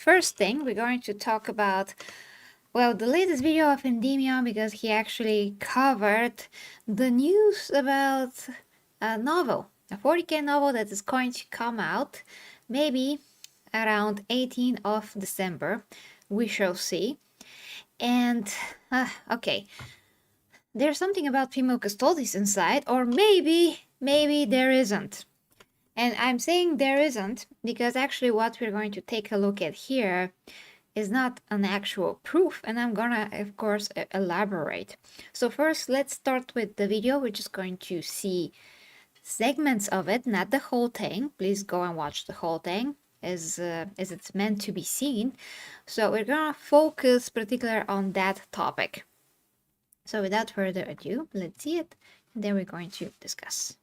First thing, we're going to talk about, well, the latest video of Endymion, because he actually covered the news about a novel, a 40K novel that is going to come out maybe around 18th of December. We shall see. And, okay, there's something about female custodies inside, or maybe there isn't. And I'm saying there isn't because actually what we're going to take a look at here is not an actual proof, and I'm gonna of course elaborate. So first let's start with the video. We're just going to see segments of it, not the whole thing. Please go and watch the whole thing as it's meant to be seen. So we're gonna focus particular on that topic. So without further ado, let's see it, and then we're going to discuss.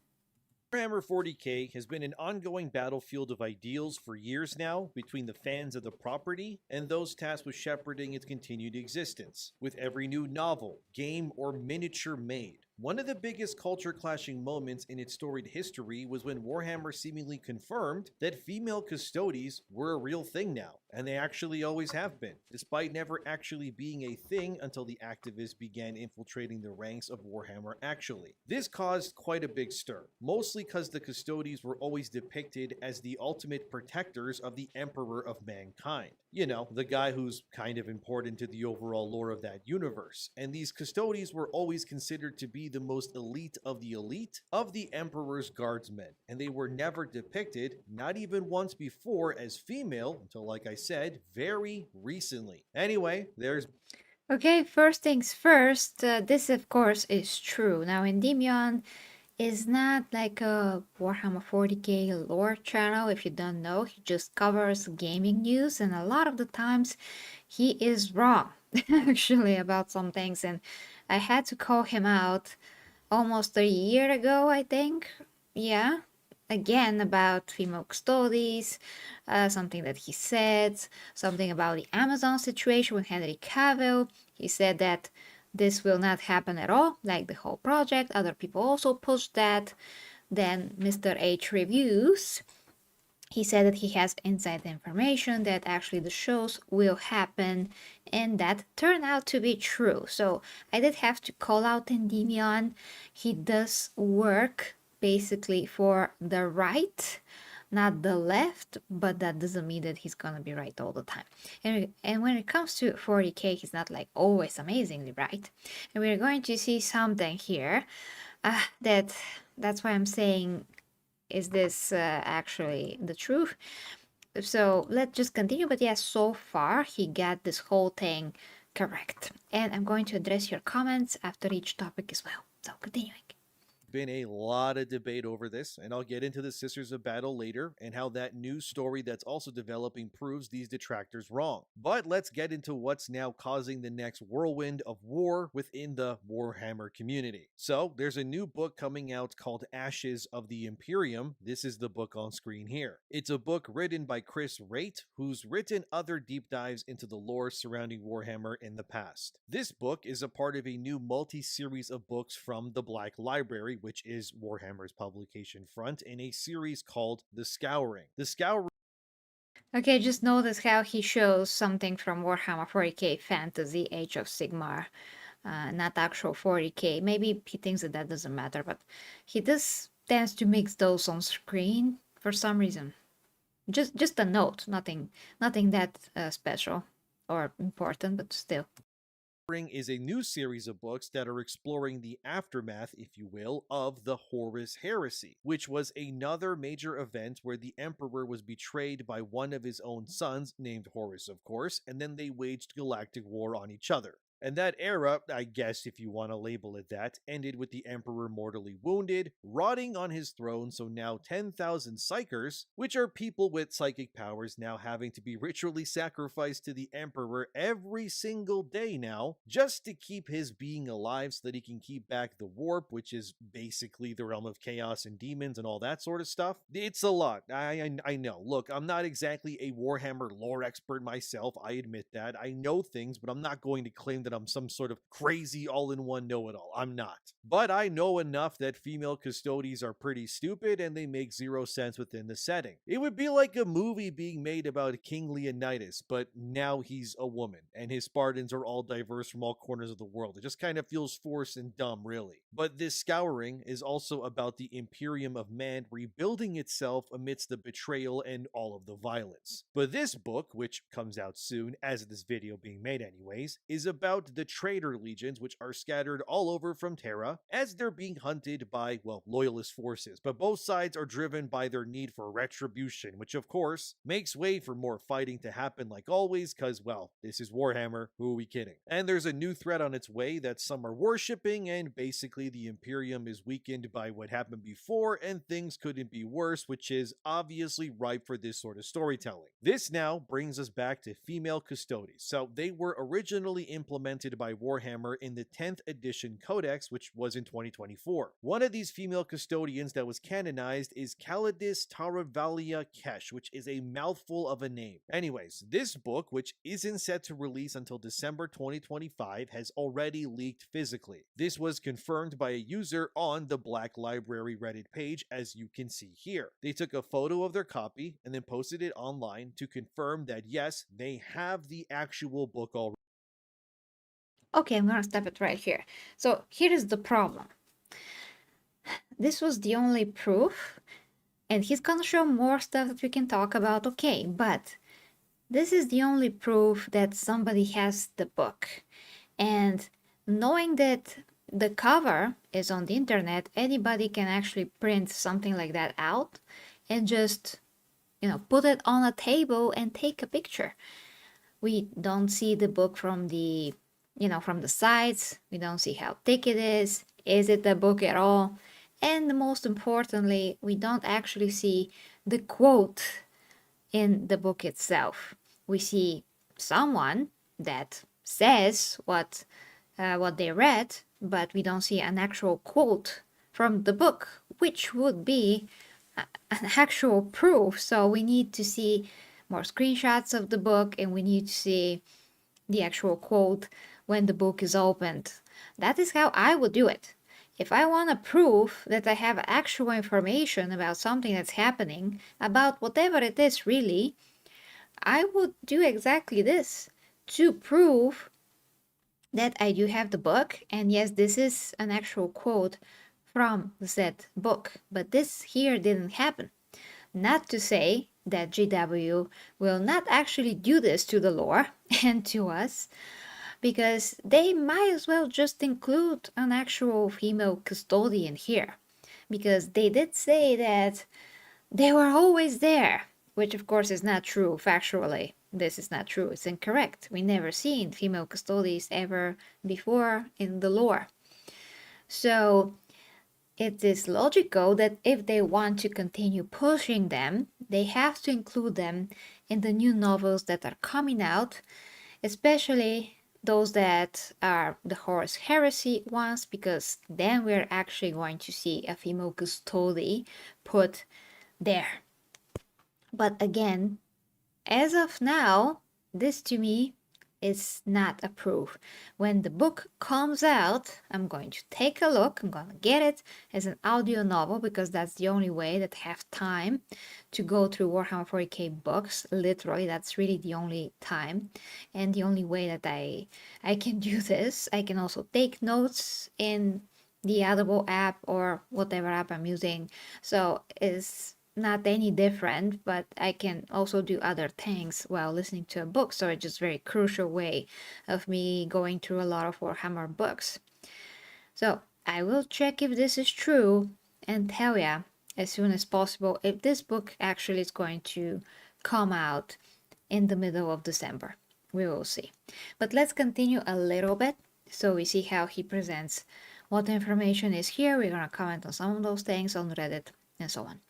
Warhammer 40K has been an ongoing battlefield of ideals for years now between the fans of the property and those tasked with shepherding its continued existence. With every new novel, game, or miniature made, one of the biggest culture clashing moments in its storied history was when Warhammer seemingly confirmed that female custodies were a real thing now, and they actually always have been, despite never actually being a thing until the activists began infiltrating the ranks of Warhammer actually. This caused quite a big stir, mostly because the custodies were always depicted as the ultimate protectors of the Emperor of Mankind. You know, the guy who's kind of important to the overall lore of that universe. And these custodies were always considered to be the most elite of the Emperor's guardsmen. And they were never depicted, not even once before, as female until, like I said, very recently. Anyway, there's Okay, first things first, this of course is true. Now, Endymion is not like a Warhammer 40K lore channel. If you don't know, he just covers gaming news, and a lot of the times he is wrong actually about some things, and I had to call him out almost a year ago, I think. Yeah, again about female custodies, something that he said, something about the Amazon situation with Henry Cavill. He said that this will not happen at all, like the whole project. Other people also pushed that. Then Mr. H reviews. He said that he has inside information that actually the shows will happen, and that turned out to be true. So I did have to call out Endymion. He does work basically for the right, not the left, but that doesn't mean that he's gonna be right all the time. And when it comes to 40K, he's not like always amazingly right. And we're going to see something here that's why I'm saying, is this actually the truth? So let's just continue. But yes, so far he got this whole thing correct. And I'm going to address your comments after each topic as well. So continuing. been a lot of debate over this, and I'll get into the Sisters of Battle later and how that new story that's also developing proves these detractors wrong. But let's get into what's now causing the next whirlwind of war within the Warhammer community. So, there's a new book coming out called Ashes of the Imperium. This is the book on screen here. It's a book written by Chris Raitt, who's written other deep dives into the lore surrounding Warhammer in the past. This book is a part of a new multi-series of books from the Black Library, which is Warhammer's publication front, in a series called The Scouring. The Scouring Okay, just notice how he shows something from Warhammer 40K Fantasy, Age of Sigmar, not actual 40K. Maybe he thinks that that doesn't matter, but he does tends to mix those on screen for some reason. Just a note, nothing that special or important, but still. is a new series of books that are exploring the aftermath, if you will, of the Horus Heresy, which was another major event where the Emperor was betrayed by one of his own sons, named Horus, of course, and then they waged galactic war on each other. And that era, I guess if you want to label it that, ended with the Emperor mortally wounded, rotting on his throne, so now 10,000 psychers, which are people with psychic powers, now having to be ritually sacrificed to the Emperor every single day now, just to keep his being alive so that he can keep back the warp, which is basically the realm of chaos and demons and all that sort of stuff. It's a lot. I know. Look, I'm not exactly a Warhammer lore expert myself, I admit that. I know things, but I'm not going to claim that I'm some sort of crazy all-in-one know-it-all. I'm not. But I know enough that female custodies are pretty stupid and they make zero sense within the setting. It would be like a movie being made about King Leonidas, but now he's a woman, and his Spartans are all diverse from all corners of the world. It just kind of feels forced and dumb, really. But this scouring is also about the Imperium of Man rebuilding itself amidst the betrayal and all of the violence. But this book, which comes out soon, as this video being made anyways, is about the traitor legions which are scattered all over from Terra as they're being hunted by, well, loyalist forces. But both sides are driven by their need for retribution, which of course makes way for more fighting to happen like always, cause, well, this is Warhammer, who are we kidding? And there's a new threat on its way that some are worshipping, and basically the Imperium is weakened by what happened before, and things couldn't be worse, which is obviously ripe for this sort of storytelling. This now brings us back to female custodies. So they were originally implemented by Warhammer in the 10th edition codex, which was in 2024. One of these female custodians that was canonized is Calidus Taravalia Kesh, which is a mouthful of a name. Anyways, this book, which isn't set to release until December 2025, has already leaked physically. This was confirmed by a user on the Black Library Reddit page, as you can see here. They took a photo of their copy and then posted it online to confirm that yes, they have the actual book already. Okay, I'm gonna stop it right here. So here is the problem. This was the only proof, and he's gonna show more stuff that we can talk about, okay, but this is the only proof that somebody has the book. And knowing that the cover is on the internet, anybody can actually print something like that out and just, put it on a table and take a picture. We don't see the book from the, from the sides. We don't see how thick it is. Is it a book at all? And most importantly, we don't actually see the quote in the book itself. We see someone that says what they read, but we don't see an actual quote from the book, which would be an actual proof. So we need to see more screenshots of the book, and we need to see the actual quote when the book is opened. That is how I would do it. If I want to prove that I have actual information about something that's happening, about whatever it is really, I would do exactly this to prove that I do have the book. And yes, this is an actual quote from the said book, but this here didn't happen. Not to say that GW will not actually do this to the lore and to us, because they might as well just include an actual female custodian here, because they did say that they were always there, which of course is not true factually. This is not true, it's incorrect. We never seen female custodians ever before in the lore. So it is logical that if they want to continue pushing them, they have to include them in the new novels that are coming out, especially those that are the Horus Heresy ones, because then we're actually going to see a female custodian put there. But again, as of now, this to me is not a proof. When the book comes out, I'm going to take a look. I'm going to get it as an audio novel, because that's the only way that I have time to go through Warhammer 40K books. Literally, that's really the only time and the only way that I can do this. I can also take notes in the Audible app or whatever app I'm using. So it's not any different, but I can also do other things while listening to a book. So it's just a very crucial way of me going through a lot of Warhammer books. So I will check if this is true and tell ya as soon as possible if this book actually is going to come out in the middle of December. We will see. But let's continue a little bit so we see how he presents what information is here. We're gonna comment on some of those things on Reddit and so on.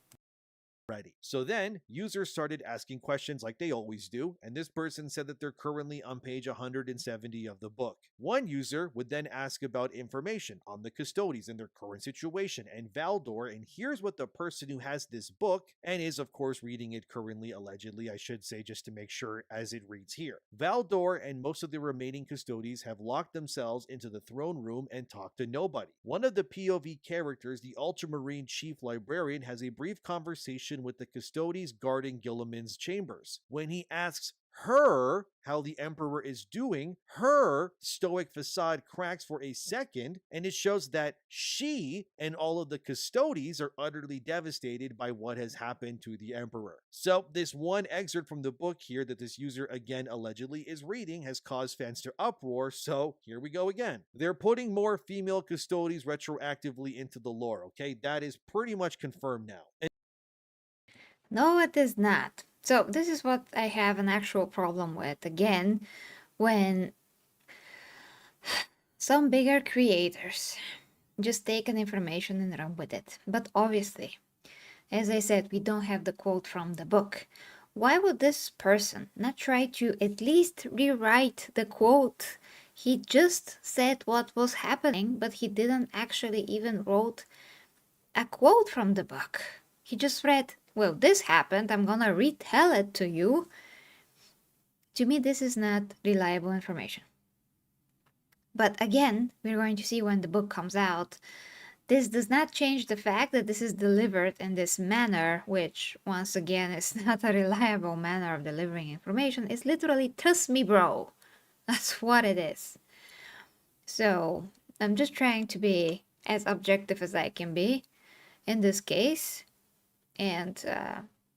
ready. So then users started asking questions like they always do, and this person said that they're currently on page 170 of the book. One user would then ask about information on the custodies and their current situation and Valdor, and here's what the person who has this book and is of course reading it currently, allegedly I should say, just to make sure as it reads here. Valdor and most of the remaining custodies have locked themselves into the throne room and talked to nobody. One of the POV characters, the Ultramarine Chief Librarian, has a brief conversation with the custodies guarding Gilliman's chambers. When he asks her how the Emperor is doing, her stoic facade cracks for a second, and it shows that she and all of the custodies are utterly devastated by what has happened to the Emperor. So this one excerpt from the book here that this user again allegedly is reading has caused fans to uproar, so here we go again. They're putting more female custodies retroactively into the lore, okay? That is pretty much confirmed now. No, it is not. So this is what I have an actual problem with. Again, when some bigger creators just take an information and run with it. But obviously, as I said, we don't have the quote from the book. Why would this person not try to at least rewrite the quote? He just said what was happening, but he didn't actually even wrote a quote from the book. He just read, well, this happened, I'm gonna retell it to you. To me, this is not reliable information. But again, we're going to see when the book comes out. This does not change the fact that this is delivered in this manner, which, once again, is not a reliable manner of delivering information. It's literally, trust me, bro. That's what it is. So, I'm just trying to be as objective as I can be in this case. And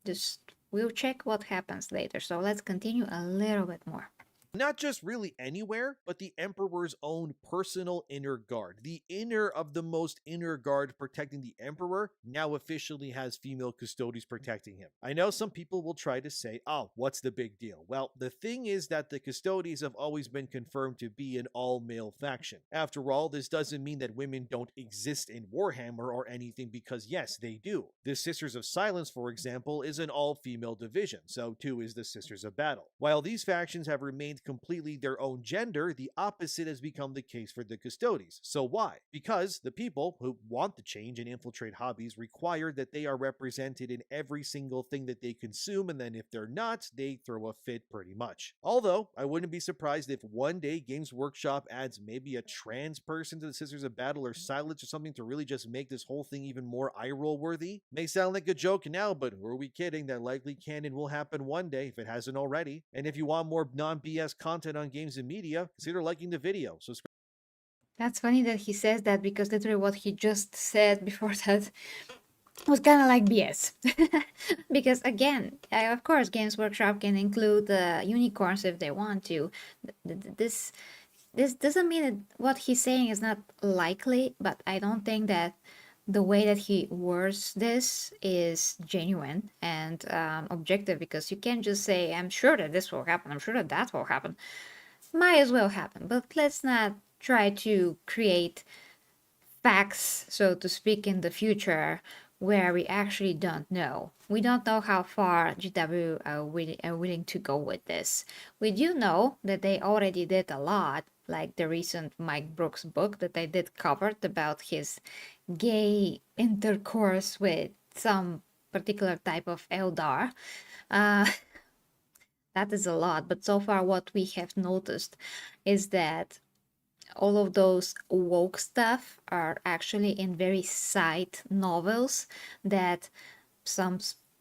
just we'll check what happens later. So let's continue a little bit more. Not just really anywhere, but the Emperor's own personal inner guard. The inner of the most inner guard protecting the Emperor now officially has female custodies protecting him. I know some people will try to say, oh, what's the big deal? Well, the thing is that the custodies have always been confirmed to be an all-male faction. After all, this doesn't mean that women don't exist in Warhammer or anything, because yes, they do. The Sisters of Silence, for example, is an all-female division, so too is the Sisters of Battle. While these factions have remained completely their own gender, the opposite has become the case for the custodies. So why? Because the people who want the change and infiltrate hobbies require that they are represented in every single thing that they consume, and then if they're not, they throw a fit pretty much. Although, I wouldn't be surprised if one day Games Workshop adds maybe a trans person to the Sisters of Battle or Silence or something to really just make this whole thing even more eye-roll worthy. May sound like a joke now, but who are we kidding? That likely canon will happen one day if it hasn't already. And if you want more non-BS content on games and media, consider liking the video. Subscribe. That's funny that he says that, because literally what he just said before that was kind of like BS. Because again, of course, Games Workshop can include unicorns if they want to. This doesn't mean that what he's saying is not likely, but I don't think that the way that he words this is genuine and objective, because you can't just say, I'm sure that this will happen, I'm sure that that will happen. Might as well happen, but let's not try to create facts, so to speak, in the future where we actually don't know. We don't know how far GW are willing to go with this. We do know that they already did a lot, like the recent Mike Brooks book that I did covered about his gay intercourse with some particular type of Eldar. That is a lot, but so far what we have noticed is that all of those woke stuff are actually in very side novels that some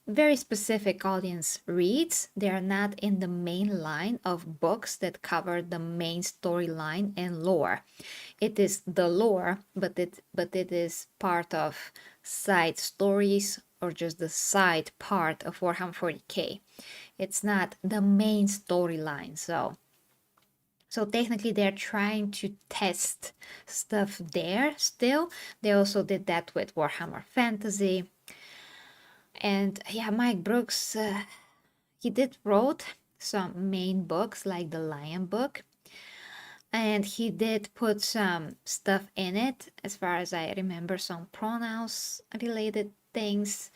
very specific audience reads. They are not in the main line of books that cover the main storyline and lore. It is the lore, but it is part of side stories or just the side part of Warhammer 40K. It's not the main storyline, so technically they're trying to test stuff there still. They also did that with Warhammer Fantasy. And yeah, Mike Brooks, he did wrote some main books like the Lion book. And he did put some stuff in it, as far as I remember, some pronouns related things.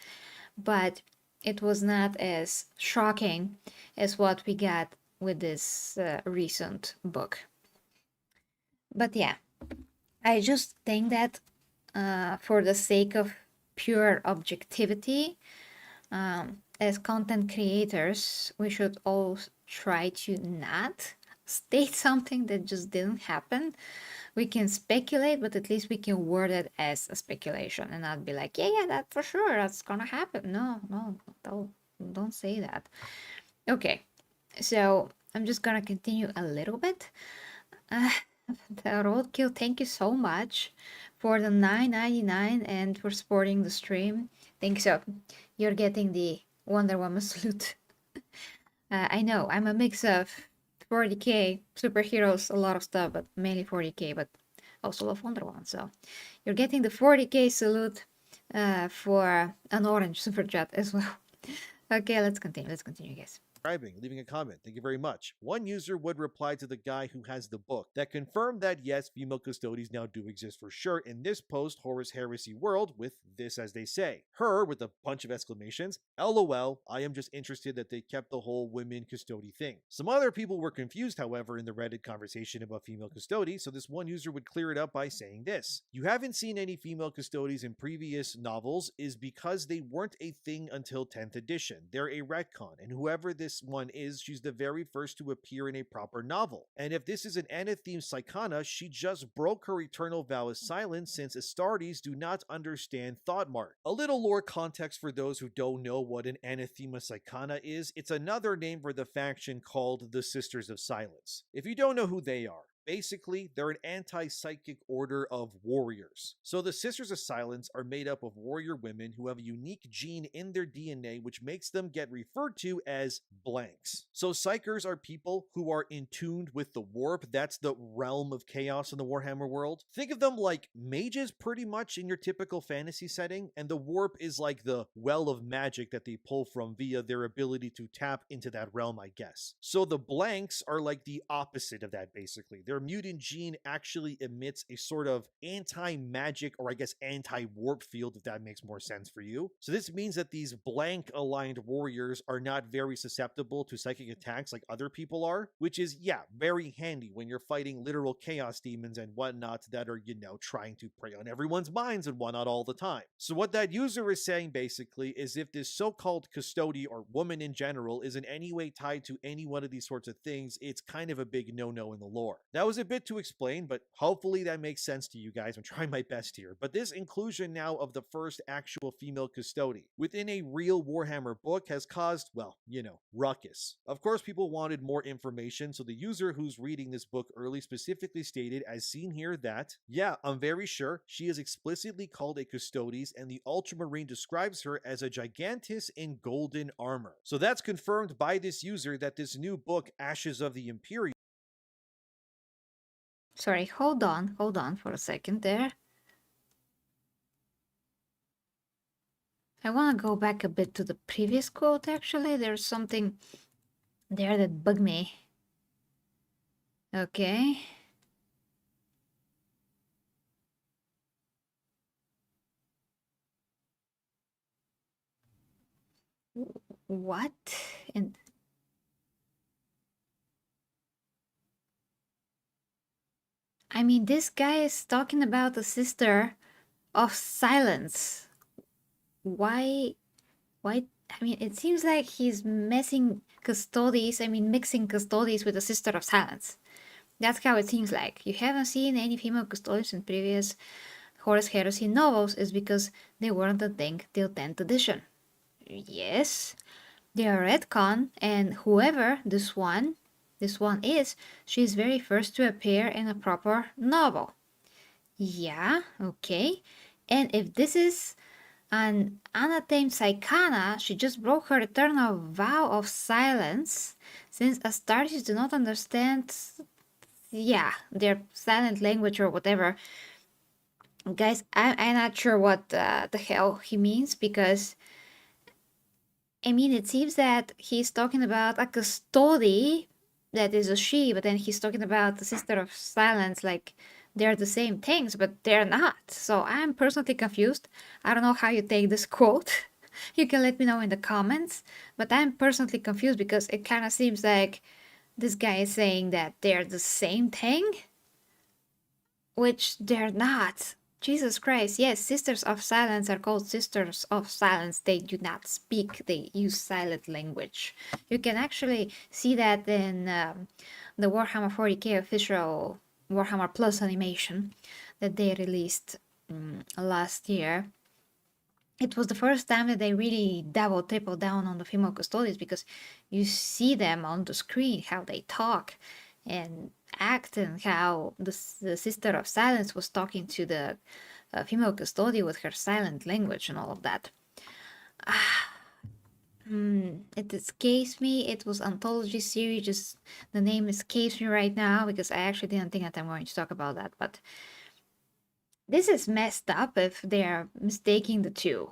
But it was not as shocking as what we got with this recent book. But yeah, I just think that for the sake of pure objectivity, as content creators, we should all try to not state something that just didn't happen. We can speculate, but at least we can word it as a speculation and not be like, yeah, that for sure, that's gonna happen. No, don't say that. Okay, so I'm just gonna continue a little bit. The roadkill, thank you so much for the $9.99 and for supporting the stream. Thanks. So you're getting the Wonder Woman salute. I know I'm a mix of 40k superheroes, a lot of stuff, but mainly 40k. But also love Wonder Woman. So you're getting the 40k salute for an orange super chat as well. Okay, let's continue. Let's continue, guys. Leaving a comment. Thank you very much. One user would reply to the guy who has the book that confirmed that yes, female custodies now do exist for sure in this post Horus Heresy world with this as they say. Her with a bunch of exclamations. LOL, I am just interested that they kept the whole women custody thing. Some other people were confused, however, in the Reddit conversation about female custodies, so this one user would clear it up by saying this. You haven't seen any female custodies in previous novels is because they weren't a thing until 10th edition. They're a retcon, and whoever this one is, she's the very first to appear in a proper novel. And if this is an anatheme Psychana, she just broke her eternal vow of silence since Astartes do not understand thought mark. A little lore context for those who don't know what an anathema Psychana is, it's another name for the faction called the Sisters of Silence. If you don't know who they are, basically, they're an anti-psychic order of warriors. So the Sisters of Silence are made up of warrior women who have a unique gene in their DNA which makes them get referred to as blanks. So psychers are people who are in tune with the warp. That's the realm of chaos in the Warhammer world. Think of them like mages pretty much in your typical fantasy setting, and the warp is like the well of magic that they pull from via their ability to tap into that realm, I guess. So the blanks are like the opposite of that, basically. Their mutant gene actually emits a sort of anti-magic, or I guess anti-warp field, if that makes more sense for you. So this means that these blank-aligned warriors are not very susceptible to psychic attacks like other people are, which is, yeah, very handy when you're fighting literal chaos demons and whatnot that are, you know, trying to prey on everyone's minds and whatnot all the time. So what that user is saying, basically, is if this so-called custody or woman in general is in any way tied to any one of these sorts of things, it's kind of a big no-no in the lore. That was a bit to explain, but hopefully that makes sense to you guys. I'm trying my best here. But this inclusion now of the first actual female custody within a real Warhammer book has caused, well, you know, ruckus. Of course, people wanted more information, so the user who's reading this book early specifically stated, as seen here, that, yeah, I'm very sure she is explicitly called a custodes, and the Ultramarine describes her as a gigantis in golden armor. So that's confirmed by this user that this new book, Ashes of the Imperium, Sorry, hold on for a second there. I want to go back a bit to the previous quote, actually. There's something there that bugged me. Okay. What? And I mean, this guy is talking about the sister of silence. Why? I mean, it seems like he's mixing custodies with the sister of silence. That's how it seems like. You haven't seen any female custodians in previous Horus Heresy novels is because they weren't a thing till 10th edition. Yes, they are retcon, and whoever this one is, she's very first to appear in a proper novel. Yeah, okay. And if this is an anatheme Psychana, she just broke her eternal vow of silence, since Astartes do not understand, yeah, their silent language or whatever. Guys, I'm not sure what the hell he means, because I mean, it seems that he's talking about a custody that is a she, but then he's talking about the sister of silence, like they're the same things, but they're not. So I'm personally confused. I don't know how you take this quote. You can let me know in the comments, but I'm personally confused because it kind of seems like this guy is saying that they're the same thing, which they're not. Jesus Christ, yes, Sisters of Silence are called Sisters of Silence. They do not speak, they use silent language. You can actually see that in the Warhammer 40K official Warhammer Plus animation that they released last year. It was the first time that they really double, triple down on the female custodians, because you see them on the screen, how they talk and act, and how the Sister of Silence was talking to the female custodian with her silent language and all of that. It escapes me. It was anthology series. Just the name escapes me right now because I actually didn't think that I'm going to talk about that. But this is messed up if they are mistaking the two.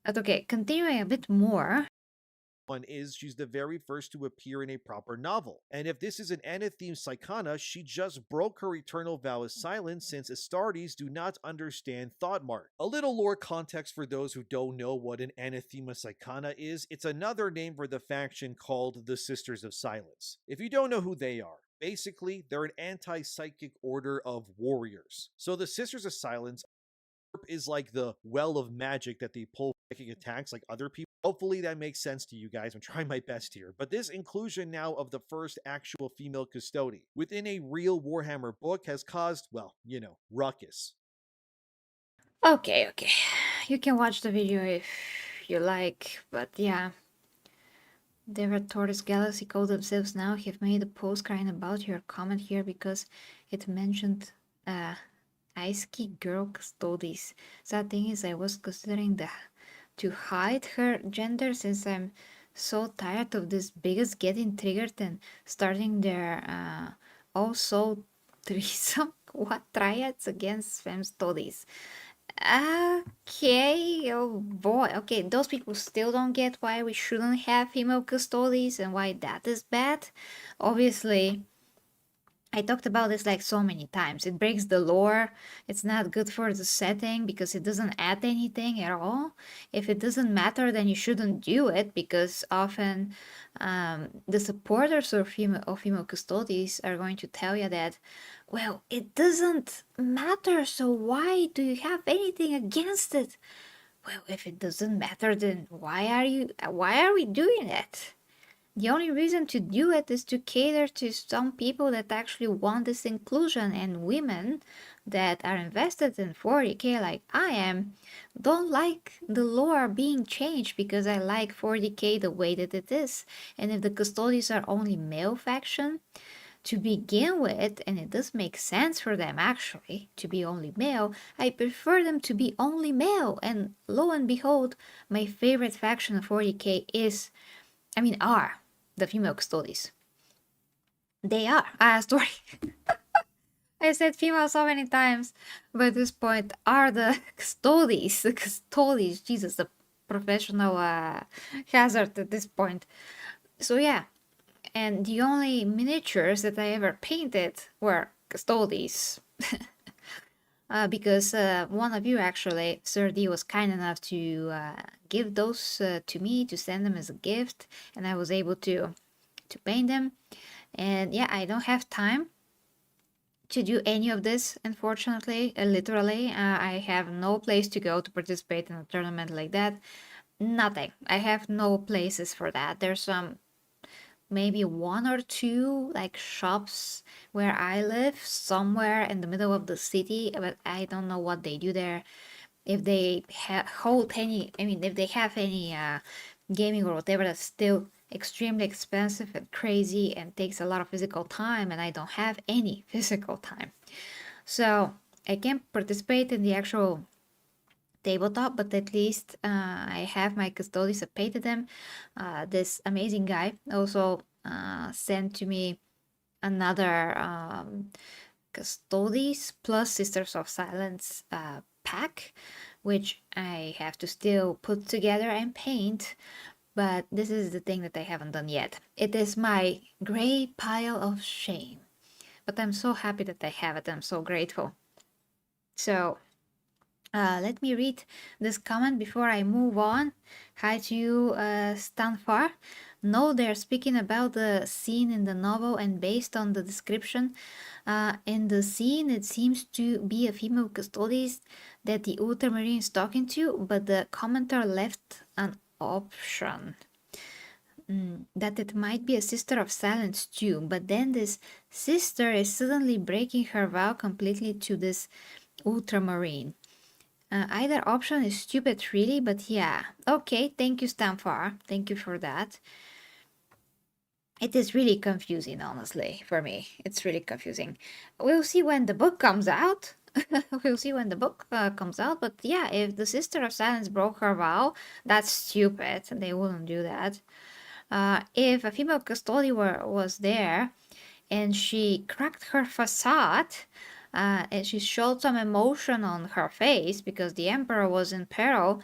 But okay, continuing a bit more. One is she's the very first to appear in a proper novel. And if this is an anatheme Psychana, she just broke her eternal vow of silence since Astartes do not understand thought mark. A little lore context for those who don't know what an anathema Psychana is, it's another name for the faction called the Sisters of Silence. If you don't know who they are, basically, they're an anti-psychic order of warriors. So the Sisters of Silence is like the well of magic that they pull psychic attacks like other people. Hopefully that makes sense to you guys. I'm trying my best here. But this inclusion now of the first actual female custodian within a real Warhammer book has caused, well, you know, ruckus. Okay. You can watch the video if you like, but yeah. The Red Tortoise Galaxy call themselves now have made a post crying about your comment here because it mentioned Ice-Key Girl Custodies. Sad thing is I was considering to hide her gender since I'm so tired of this biggest getting triggered and starting their also threesome what triads against femme studies. Okay, oh boy. Okay, those people still don't get why we shouldn't have female custodies and why that is bad. Obviously, I talked about this like so many times. It breaks the lore. It's not good for the setting because it doesn't add anything at all. If it doesn't matter, then you shouldn't do it because often the supporters of female custodies are going to tell you that, well, it doesn't matter, so why do you have anything against it? Well, if it doesn't matter, then why are we doing it? The only reason to do it is to cater to some people that actually want this inclusion, and women that are invested in 40k like I am don't like the lore being changed because I like 40k the way that it is. And if the custodians are only male faction to begin with, and it does make sense for them actually to be only male, I prefer them to be only male. And lo and behold, my favorite faction of 40k are the female custodies. They are. Sorry. I said female so many times, but at this point are the custodies. The custodies. Jesus, the professional hazard at this point. So yeah, and the only miniatures that I ever painted were custodies. Because one of you actually, Sir D, was kind enough to give those to me to send them as a gift, and I was able to paint them. And yeah, I don't have time to do any of this, unfortunately. Literally, I have no place to go to participate in a tournament like that. Nothing. I have no places for that. There's some maybe one or two like shops where I live somewhere in the middle of the city, but I don't know what they do there. If they hold any, if they have any gaming or whatever, that's still extremely expensive and crazy and takes a lot of physical time, and I don't have any physical time. So I can't participate in the actual tabletop, but at least I have my custodies. I painted them. This amazing guy also sent to me another custodies plus Sisters of Silence pack, which I have to still put together and paint. But this is the thing that I haven't done yet. It is my gray pile of shame. But I'm so happy that I have it. I'm so grateful. So Let me read this comment before I move on. Hi to you, Stanfar. No, they're speaking about the scene in the novel, and based on the description in the scene, it seems to be a female custodian that the Ultramarine is talking to, but the commenter left an option. That it might be a sister of silence too, but then this sister is suddenly breaking her vow completely to this Ultramarine. Either option is stupid, really, but yeah. Okay, thank you, Stanfar. Thank you for that. It is really confusing, honestly, for me. It's really confusing. We'll see when the book comes out. We'll see when the book comes out. But yeah, if the Sister of Silence broke her vow, that's stupid. They wouldn't do that. If a female custodian was there and she cracked her facade, and she showed some emotion on her face because the emperor was in peril,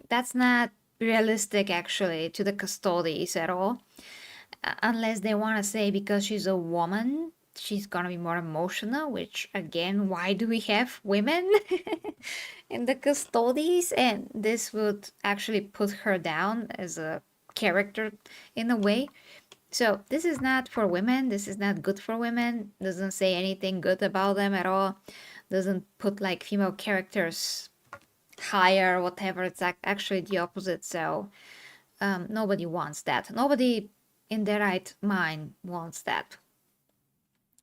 that's not realistic actually to the custodies at all. Unless they want to say because she's a woman, she's gonna be more emotional, which again, why do we have women in the custodies? And this would actually put her down as a character in a way. So this is not for women. This is not good for women. Doesn't say anything good about them at all. Doesn't put like female characters higher, whatever. It's actually the opposite. So nobody wants that. Nobody in their right mind wants that.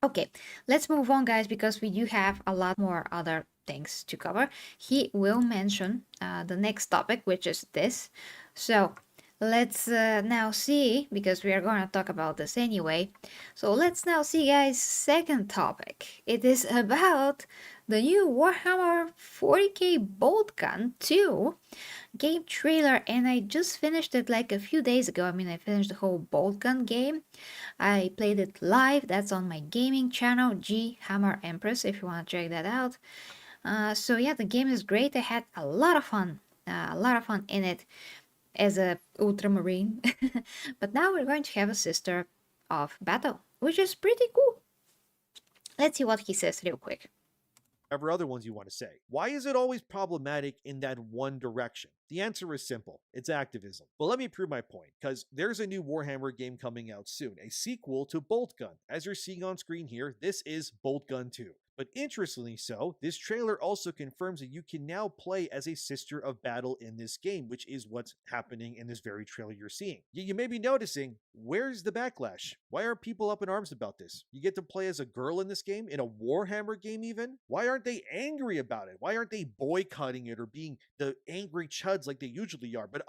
Okay, let's move on, guys, because we do have a lot more other things to cover. He will mention the next topic, which is this. So let's now see, because we are going to talk about this anyway. So let's now see, guys, second topic. It is about the new Warhammer 40K Boltgun 2 game trailer, and I just finished it like a few days ago. I mean, I finished the whole Boltgun game. I played it live. That's on my gaming channel, G Hammer Empress, if you want to check that out. So yeah, the game is great. I had a lot of fun. A lot of fun in it as a ultramarine. But now we're going to have a sister of battle, which is pretty cool. Let's see what he says real quick. Whatever other ones you want to say. Why is it always problematic in that one direction? The answer is simple. It's activism. But let me prove my point, because there's a new Warhammer game coming out soon, a sequel to Boltgun. As you're seeing on screen here, this is Boltgun 2. But interestingly so, this trailer also confirms that you can now play as a Sister of Battle in this game, which is what's happening in this very trailer you're seeing. You may be noticing, where's the backlash? Why aren't people up in arms about this? You get to play as a girl in this game, in a Warhammer game even? Why aren't they angry about it? Why aren't they boycotting it or being the angry chuds like they usually are? But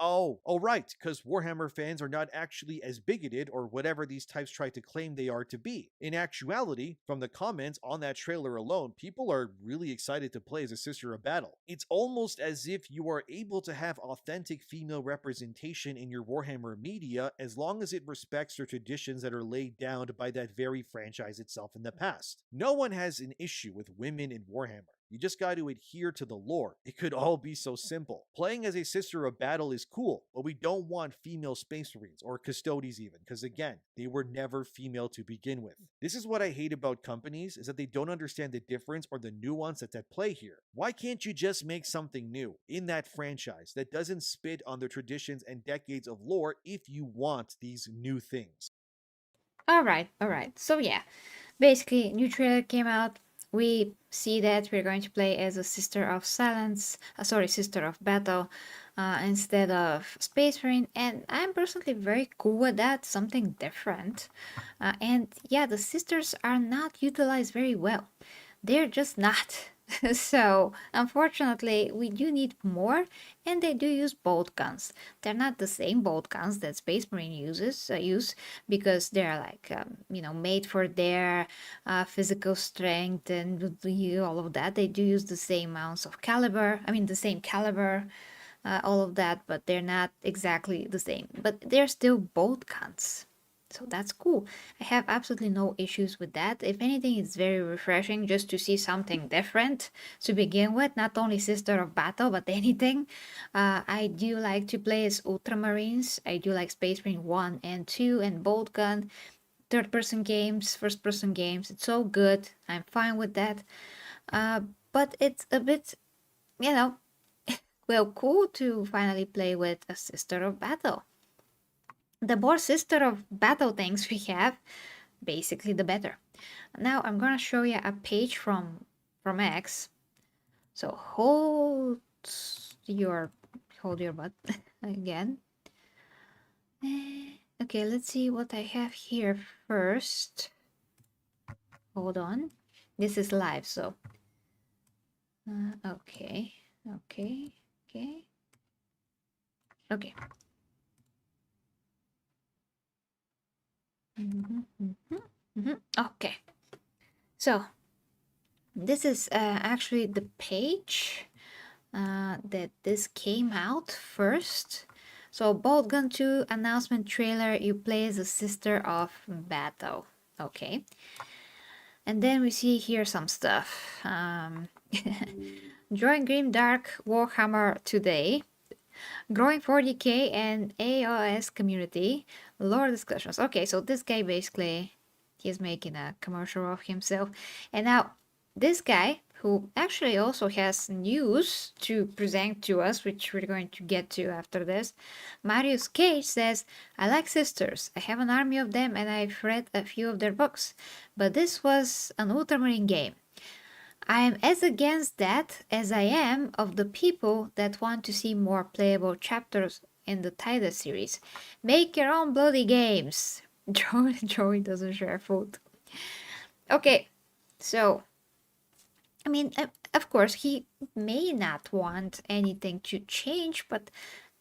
right, because Warhammer fans are not actually as bigoted or whatever these types try to claim they are to be. In actuality, from the comments on that trailer alone, people are really excited to play as a Sister of Battle. It's almost as if you are able to have authentic female representation in your Warhammer media as long as it respects the traditions that are laid down by that very franchise itself in the past. No one has an issue with women in Warhammer. You just got to adhere to the lore. It could all be so simple. Playing as a Sister of Battle is cool, but we don't want female Space Marines, or Custodes even, because again, they were never female to begin with. This is what I hate about companies, is that they don't understand the difference or the nuance that's at play here. Why can't you just make something new in that franchise that doesn't spit on the traditions and decades of lore if you want these new things? All right. So yeah, basically, new trailer came out. We see that we're going to play as a Sister of Silence, Sister of Battle, instead of Space Marine, and I'm personally very cool with that, something different. And yeah, the sisters are not utilized very well. They're just not. So, unfortunately, we do need more, and they do use bolt guns. They're not the same bolt guns that Space Marine use because they're like made for their physical strength and all of that. They do use the same amounts of caliber. I mean, the same caliber, all of that, but they're not exactly the same. But they're still bolt guns. So that's cool. I have absolutely no issues with that. If anything, it's very refreshing just to see something different to begin with. Not only Sister of Battle, but anything. I do like to play as Ultramarines. I do like Space Marine 1 and 2 and Boltgun. Third person games, first person games. It's so good. I'm fine with that. But it's a bit you know, well, cool to finally play with a Sister of Battle. The more Sister of Battle things we have, basically the better. Now I'm gonna show you a page from X. So your hold your butt again. Okay, let's see what I have here first. Hold on. This is live, so okay, okay, okay, okay. Okay. So this is actually the page that this came out first. So Boltgun 2 announcement trailer, you play as a Sister of Battle. Okay. And then we see here some stuff. Drawing Grim Dark Warhammer today. Growing 40K and AOS community. Lore discussions. Okay, so this guy basically, he's making a commercial of himself. And now, this guy, who actually also has news to present to us, which we're going to get to after this, Marius Cage says, I like sisters. I have an army of them and I've read a few of their books. But this was an Ultramarine game. I am as against that as I am of the people that want to see more playable chapters in the Tidus series. Make your own bloody games. Joey doesn't share food. Okay, so I mean, of course, he may not want anything to change, but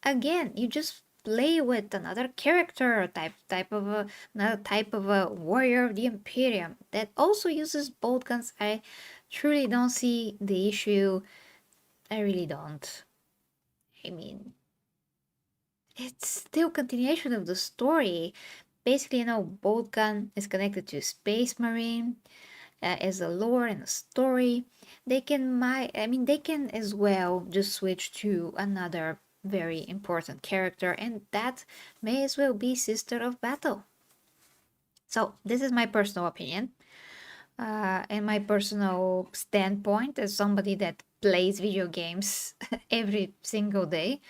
again, you just play with another character, another type of a warrior of the Imperium that also uses bolt guns. I truly don't see the issue. I really don't. I mean, it's still continuation of the story. Basically, bolt gun is connected to Space Marine as a lore and a story. They can they can as well just switch to another very important character, and that may as well be Sister of Battle. So this is my personal opinion and my personal standpoint as somebody that plays video games every single day,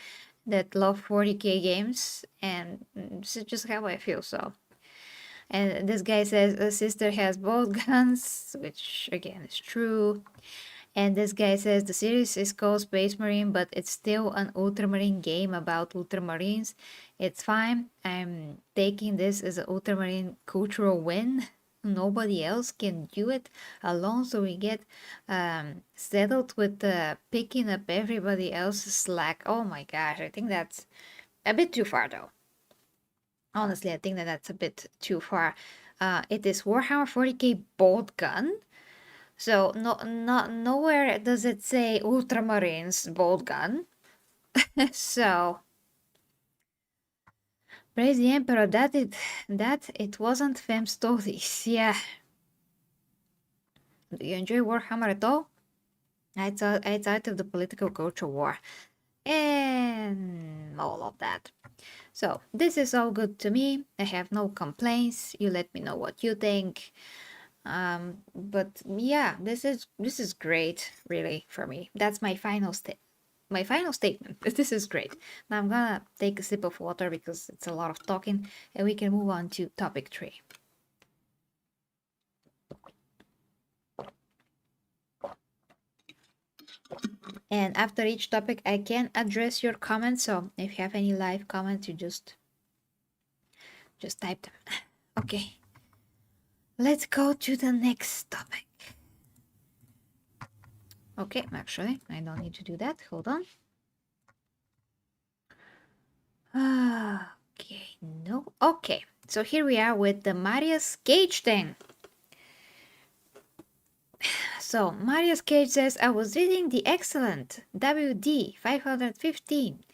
that love 40k games, and this is just how I feel. So, and this guy says a sister has both guns, which again is true. And this guy says the series is called Space Marine, but it's still an Ultramarine game about Ultramarines. It's fine. I'm taking this as an Ultramarine cultural win. Nobody else can do it alone, so we get settled with picking up everybody else's slack. Oh my gosh, I think that's a bit too far though. Honestly, I think that that's a bit too far. It is Warhammer 40k Boltgun. So nowhere does it say Ultramarines Boltgun. So praise the Emperor that it wasn't fem stories. Yeah. Do you enjoy Warhammer at all? It's out of the political culture war and all of that. So this is all good to me. I have no complaints. You let me know what you think. But yeah, this is great, really, for me. That's my final statement. This is great. Now I'm gonna take a sip of water because it's a lot of talking, and we can move on to topic 3. And after each topic, I can address your comments. So if you have any live comments, you just type them. Okay. Let's go to the next topic. Okay, actually, I don't need to do that. Hold on. Okay, no. Okay, so here we are with the Marius Cage thing. So, Marius Cage says, I was reading the excellent WD 515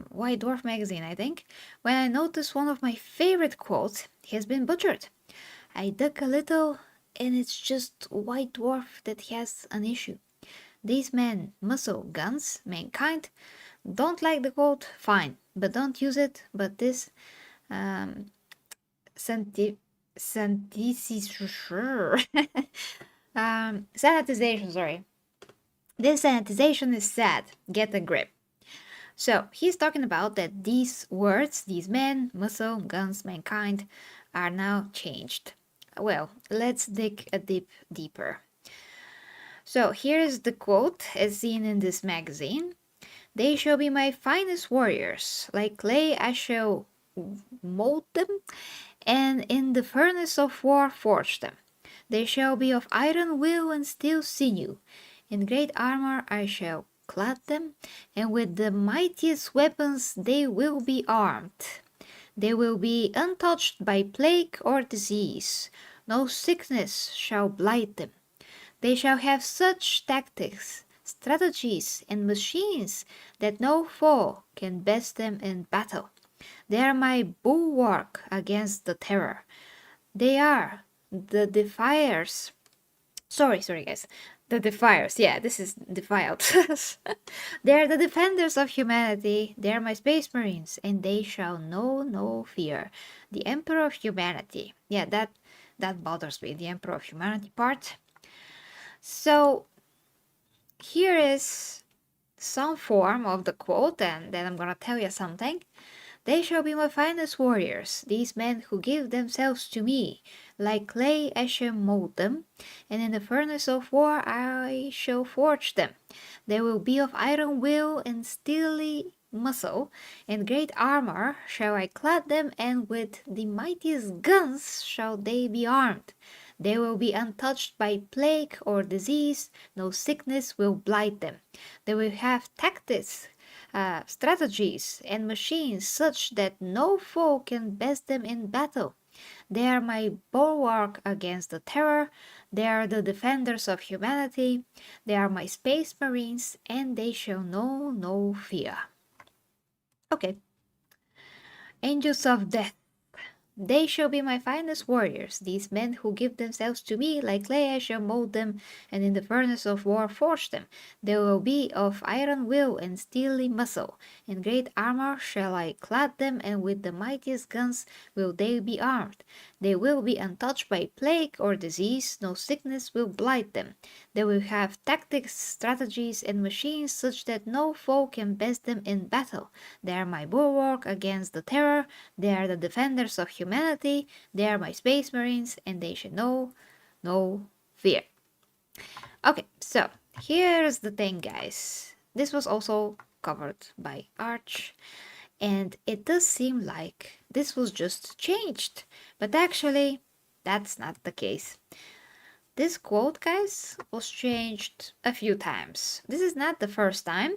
White Dwarf magazine, I think, when I noticed one of my favorite quotes has been butchered. I dug a little, and it's just White Dwarf that has an issue. These men, muscle, guns, mankind, don't like the quote, fine, but don't use it. But this sanitization, sorry. This sanitization is sad. Get a grip. So he's talking about that these words, these men, muscle, guns, mankind, are now changed. Well, let's dig a dip deeper. So here is the quote as seen in this magazine. They shall be my finest warriors. Like clay I shall mold them, and in the furnace of war forge them. They shall be of iron will and steel sinew. In great armor I shall clad them, and with the mightiest weapons they will be armed. They will be untouched by plague or disease. No sickness shall blight them. They shall have such tactics, strategies, and machines that no foe can best them in battle. They are my bulwark against the terror. They are the defiers. Sorry, guys. The defiers. Yeah, this is defiled. They are the defenders of humanity. They are my space marines, and they shall know no fear. The emperor of humanity. Yeah, that bothers me. The emperor of humanity part. So here is some form of the quote, and then I'm gonna tell you something. They shall be my finest warriors, these men who give themselves to me. Like clay I shall mold them, and in the furnace of war I shall forge them. They will be of iron will and steely muscle, and great armor shall I clad them, and with the mightiest guns shall they be armed. They will be untouched by plague or disease, no sickness will blight them. They will have tactics, strategies, and machines such that no foe can best them in battle. They are my bulwark against the terror. They are the defenders of humanity. They are my space marines, and they shall know no fear. Okay. Angels of death. They shall be my finest warriors, these men who give themselves to me. Like clay I shall mold them, and in the furnace of war forge them. They will be of iron will and steely muscle. In great armor shall I clad them, and with the mightiest guns will they be armed. They will be untouched by plague or disease, no sickness will blight them. They will have tactics, strategies, and machines such that no foe can best them in battle. They are my bulwark against the terror. They are the defenders of humanity. They are my space marines, and they should know no fear. Okay, so here's the thing, guys. This was also covered by Arch, and it does seem like this was just changed, but actually that's not the case. This quote, guys, was changed a few times. This is not the first time.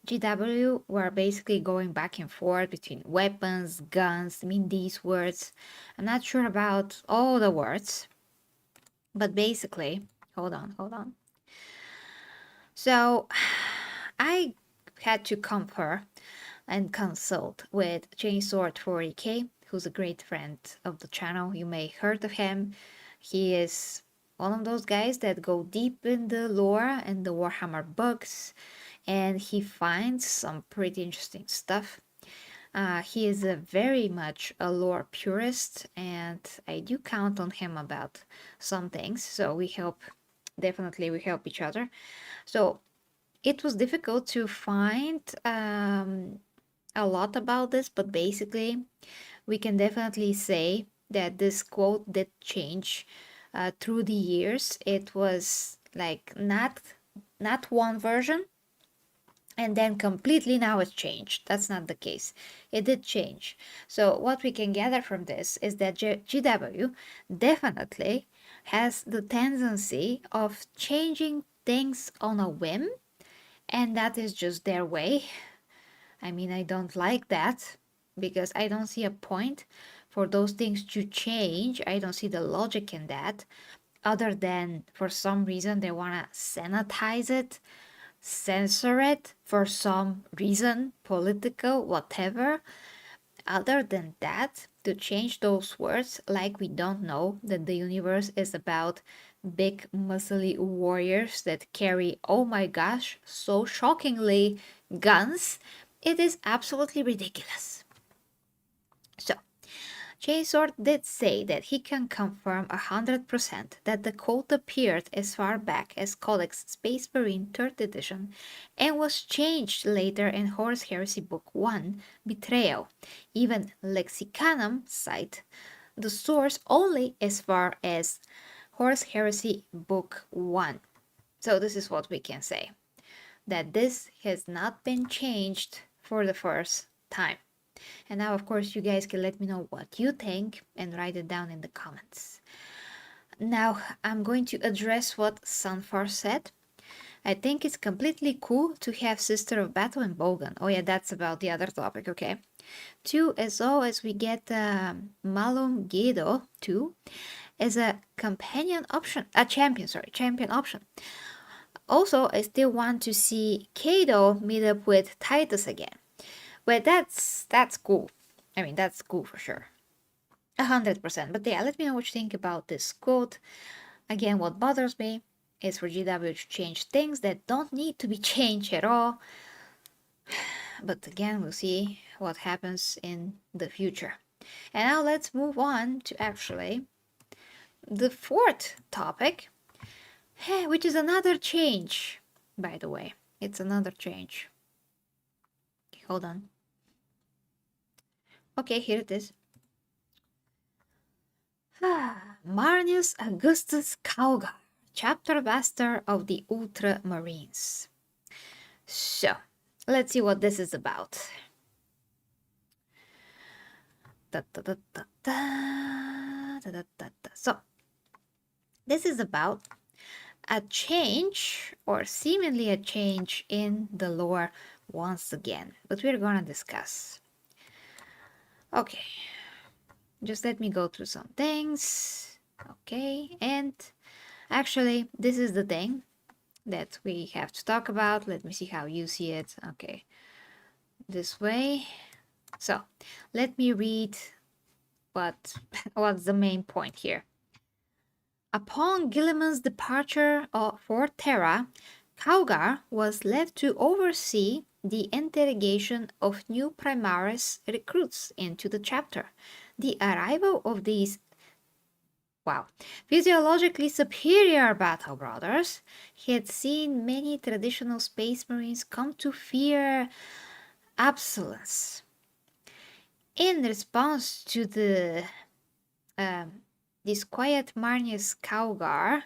GW were basically going back and forth between weapons, guns, I mean these words. I'm not sure about all the words, but basically, hold on. So I had to compare and consult with Chainsword 40K, who's a great friend of the channel. You may heard of him. He is one of those guys that go deep in the lore and the Warhammer books, and he finds some pretty interesting stuff. He is very much a lore purist, and I do count on him about some things, so we help each other. So it was difficult to find a lot about this, but basically we can definitely say that this quote did change through the years. It was like not one version and then completely now it's changed. That's not the case. It did change. So what we can gather from this is that GW definitely has the tendency of changing things on a whim, and that is just their way. I mean, I don't like that because I don't see a point for those things to change. I don't see the logic in that, other than for some reason they want to sanitize it, censor it for some reason, political, whatever. Other than that, to change those words like we don't know that the universe is about big muscly warriors that carry, oh my gosh, so shockingly, guns, it is absolutely ridiculous. So Chainsword did say that he can confirm 100% that the code appeared as far back as Codex Space Marine 3rd edition and was changed later in Horus Heresy Book 1, Betrayal. Even Lexicanum cite the source only as far as Horus Heresy Book 1. So this is what we can say, that this has not been changed for the first time. And now, of course, you guys can let me know what you think and write it down in the comments. Now, I'm going to address what Sunfar said. I think it's completely cool to have Sister of Battle and Boltgun. Oh yeah, that's about the other topic, okay. 2, as well as we get Malum Gedo 2 as a companion option, a champion option. Also, I still want to see Kado meet up with Titus again. Well, that's cool. I mean, that's cool for sure. 100%. But yeah, let me know what you think about this quote. Again, what bothers me is for GW to change things that don't need to be changed at all. But again, we'll see what happens in the future. And now let's move on to actually the 4th topic, which is another change, by the way. It's another change. Hold on. Okay, here it is. Marnius Augustus Calgar, Chapter Master of the Ultramarines. So, let's see what this is about. So, this is about a change, or seemingly a change, in the lore once again, but we're gonna discuss. Okay, just let me go through some things. Okay, and actually, this is the thing that we have to talk about. Let me see how you see it. Okay, this way. So, let me read what's the main point here. Upon Guilliman's departure for Terra, Calgar was left to oversee the interrogation of new Primaris recruits into the chapter. The arrival of these physiologically superior battle brothers had seen many traditional Space Marines come to fear absolence. In response to the disquiet Marnius Calgar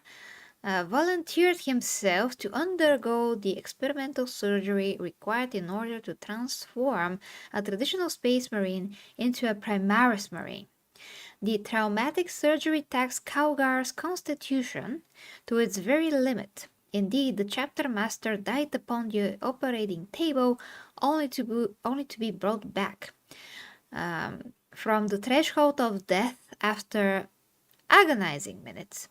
volunteered himself to undergo the experimental surgery required in order to transform a traditional Space Marine into a Primaris Marine. The traumatic surgery taxed Calgar's constitution to its very limit. Indeed, the chapter master died upon the operating table, only to be brought back from the threshold of death after agonizing minutes.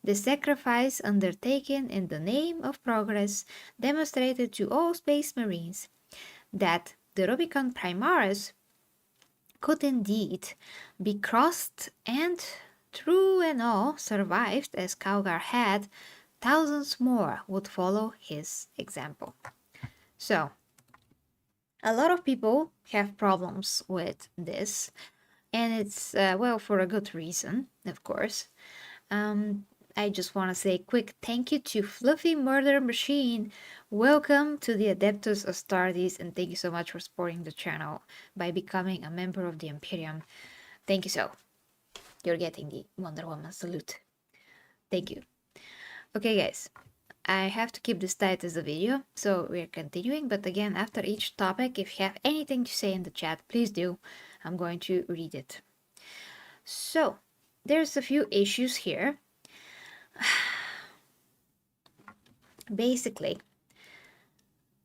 The sacrifice undertaken in the name of progress demonstrated to all Space Marines that the Rubicon Primaris could indeed be crossed, and true and all survived as Calgar had. Thousands more would follow his example. So, a lot of people have problems with this, and it's, for a good reason, of course. I just want to say a quick thank you to Fluffy Murder Machine. Welcome to the Adeptus Astartes, and thank you so much for supporting the channel by becoming a member of the Imperium. Thank you so. You're getting the Wonder Woman salute. Thank you. Okay, guys. I have to keep this tight as a video, so we're continuing. But again, after each topic, if you have anything to say in the chat, please do. I'm going to read it. So, there's a few issues here. Basically,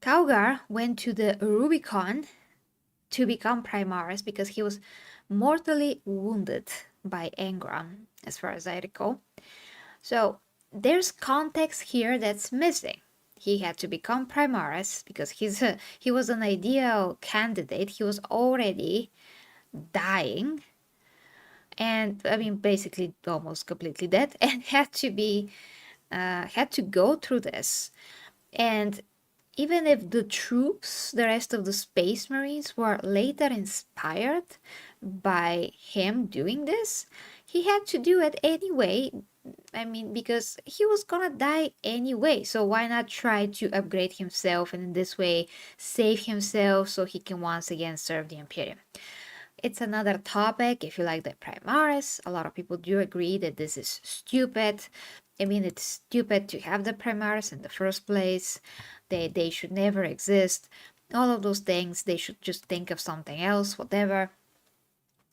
Calgar went to the Rubicon to become Primaris because he was mortally wounded by Engram, as far as I recall. So there's context here that's missing. He had to become Primaris because he was an ideal candidate. He was already dying, and I mean basically almost completely dead, and had to go through this. And even if the troops, the rest of the Space Marines, were later inspired by him doing this. He had to do it anyway. I mean, because he was gonna die anyway. So why not try to upgrade himself and in this way save himself so he can once again serve the Imperium? It's another topic. If you like the Primaris, a lot of people do agree that this is stupid. I mean, it's stupid to have the Primaris in the first place. They should never exist. All of those things, they should just think of something else, whatever.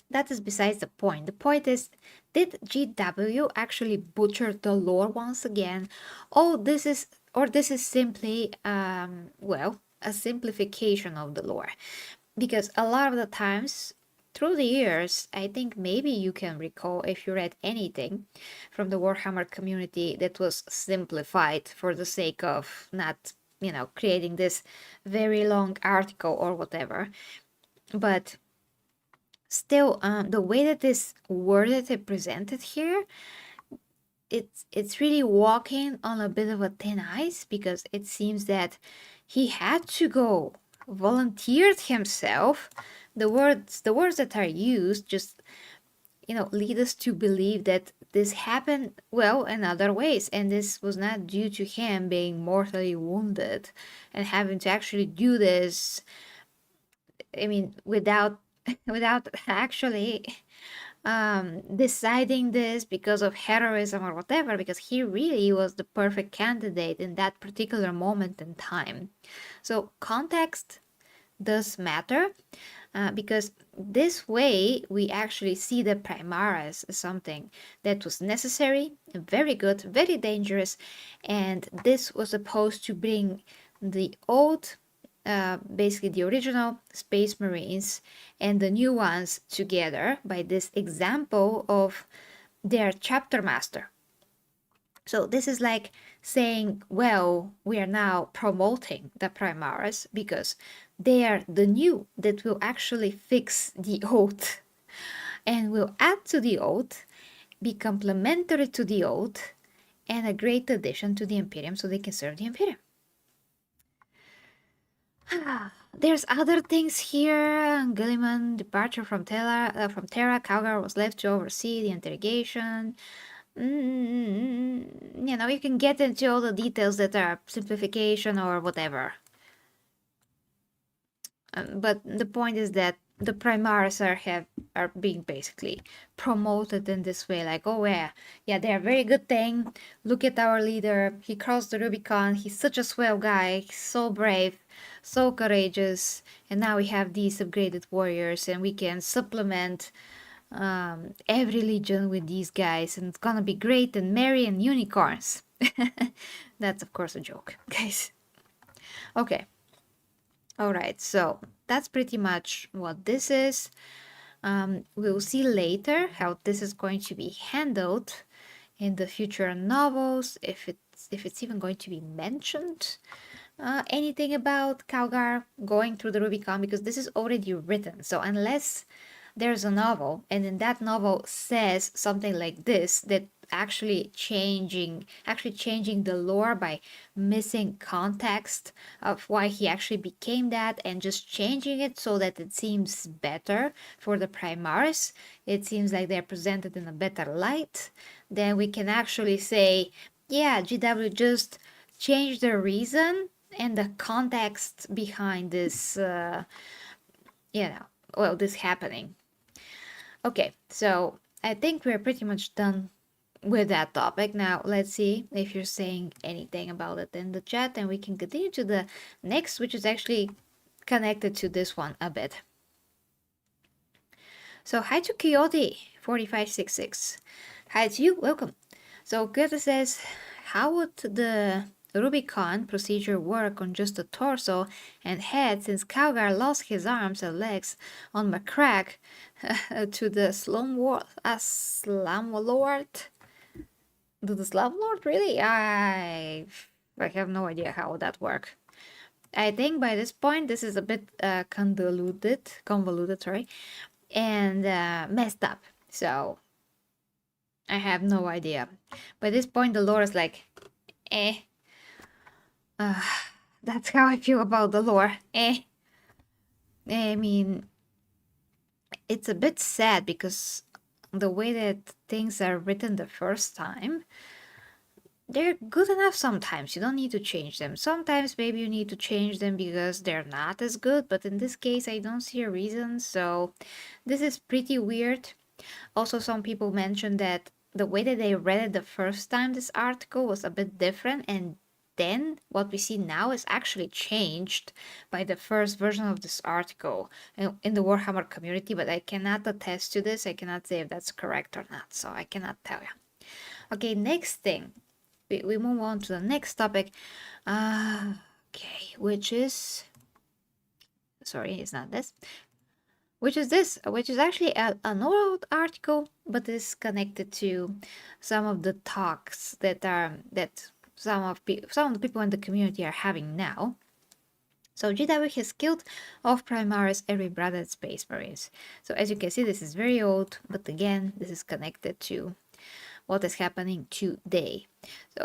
That is besides the point. The point is, did GW actually butcher the lore once again? Oh, this is simply, well, a simplification of the lore. Because a lot of the times, through the years, I think maybe you can recall if you read anything from the Warhammer community that was simplified for the sake of not, creating this very long article or whatever. But still, the way that this worded and presented here, it's really walking on a bit of a thin ice, because it seems that he had to go, volunteered himself. The words that are used just lead us to believe that this happened, well, in other ways, and this was not due to him being mortally wounded and having to actually do this, I mean, without without actually deciding this because of heroism or whatever, because he really was the perfect candidate in that particular moment in time. So context does matter, because this way we actually see the Primaris as something that was necessary, very good, very dangerous, and this was supposed to bring the old, basically the original Space Marines and the new ones together by this example of their chapter master. So this is like saying, well, we are now promoting the Primaris because they are the new that will actually fix the old and will add to the old, be complementary to the old, and a great addition to the Imperium so they can serve the Imperium. There's other things here. Gilliman departure from Terra. Calgar was left to oversee the interrogation. You can get into all the details that are simplification or whatever. But the point is that the Primaris are being basically promoted in this way, like, oh yeah, they're a very good thing. Look at our leader. He crossed the Rubicon. He's such a swell guy. He's so brave, so courageous. And now we have these upgraded warriors, and we can supplement every legion with these guys, and it's gonna be great and merry and unicorns. That's of course a joke, guys. Okay. All right, so that's pretty much what this is. We'll see later how this is going to be handled in the future novels, if it's even going to be mentioned. Anything about Calgar going through the Rubicon, because this is already written. So unless there's a novel and in that novel says something like this, that actually changing the lore by missing context of why he actually became that and just changing it so that it seems better for the Primaris, it seems like they're presented in a better light, then we can actually say, yeah, GW just changed the reason and the context behind this, this happening. Okay, so I think we're pretty much done with that topic. Now, let's see if you're saying anything about it in the chat, and we can continue to the next, which is actually connected to this one a bit. So, hi to Coyote 4566. Hi to you, welcome. So, Goethe says, how would the Rubicon procedure work on just the torso and head, since Calgar lost his arms and legs on McCrack to the Slumlord? To the Slumlord? Really? I have no idea how that works. I think by this point this is a bit convoluted, sorry, and messed up. So I have no idea. By this point the lore is like, that's how I feel about the lore. I mean, it's a bit sad because the way that things are written the first time, they're good enough sometimes. You don't need to change them. Sometimes maybe you need to change them because they're not as good, but in this case, I don't see a reason. So this is pretty weird. Also, some people mentioned that the way that they read it the first time this article was a bit different, and then what we see now is actually changed by the first version of this article in the Warhammer community, but I cannot attest to this. I cannot say if that's correct or not, so I cannot tell you. Okay, next thing. We move on to the next topic. Okay, which is... Sorry, it's not this. Which is this, which is actually an old article, but is connected to some of the talks that some of the people in the community are having now. So GW has killed off Primaris and rebranded Space Marines. So as you can see, this is very old, but again, this is connected to what is happening today.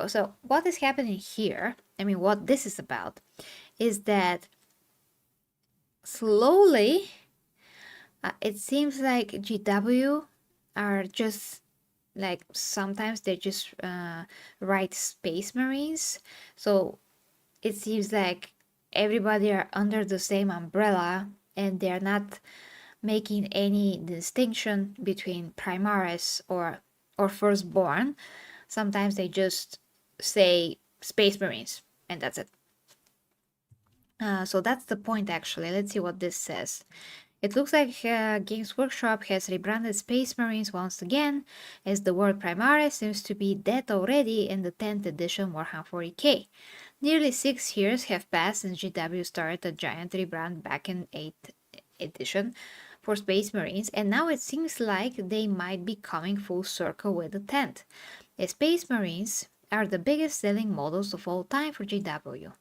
So what is happening here, I mean, what this is about, is that slowly it seems like GW are just like sometimes they just write Space Marines. So it seems like everybody are under the same umbrella and they're not making any distinction between Primaris or Firstborn. Sometimes they just say Space Marines and that's it. So that's the point actually. Let's see what this says. It looks like Games Workshop has rebranded Space Marines once again, as the word Primaris seems to be dead already in the 10th edition Warhammer 40K. Nearly 6 years have passed since GW started a giant rebrand back in 8th edition for Space Marines, and now it seems like they might be coming full circle with the 10th. The Space Marines are the biggest selling models of all time for GW.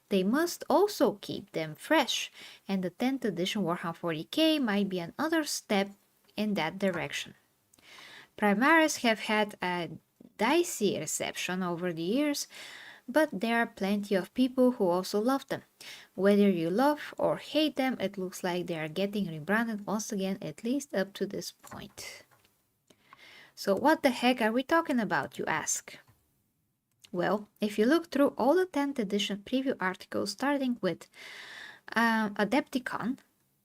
They must also keep them fresh, and the 10th edition Warhammer 40K might be another step in that direction. Primaris have had a dicey reception over the years, but there are plenty of people who also love them. Whether you love or hate them, it looks like they are getting rebranded once again, at least up to this point. So what the heck are we talking about, you ask? Well, if you look through all the 10th edition preview articles starting with Adepticon,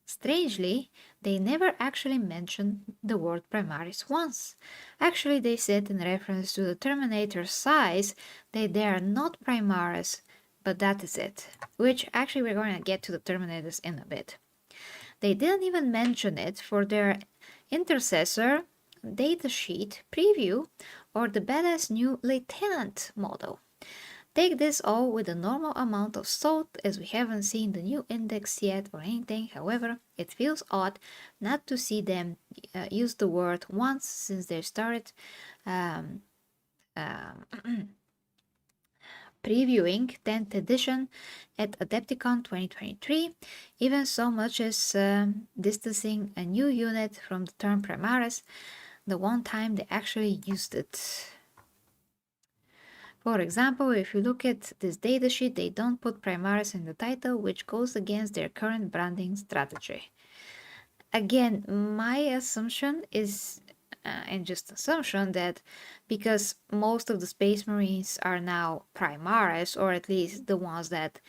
strangely, they never actually mentioned the word Primaris once. Actually, they said in reference to the Terminator's size that they are not Primaris, but that is it. Which actually we're going to get to the Terminators in a bit. They didn't even mention it for their Intercessor datasheet preview or the badass new Lieutenant model. Take this all with a normal amount of salt, as we haven't seen the new index yet or anything. However, it feels odd not to see them use the word once since they started previewing 10th edition at Adepticon 2023, even so much as distancing a new unit from the term Primaris the one time they actually used it. For example, if you look at this datasheet, they don't put Primaris in the title, which goes against their current branding strategy. Again, my assumption is, and just assumption, that because most of the Space Marines are now Primaris, or at least the ones that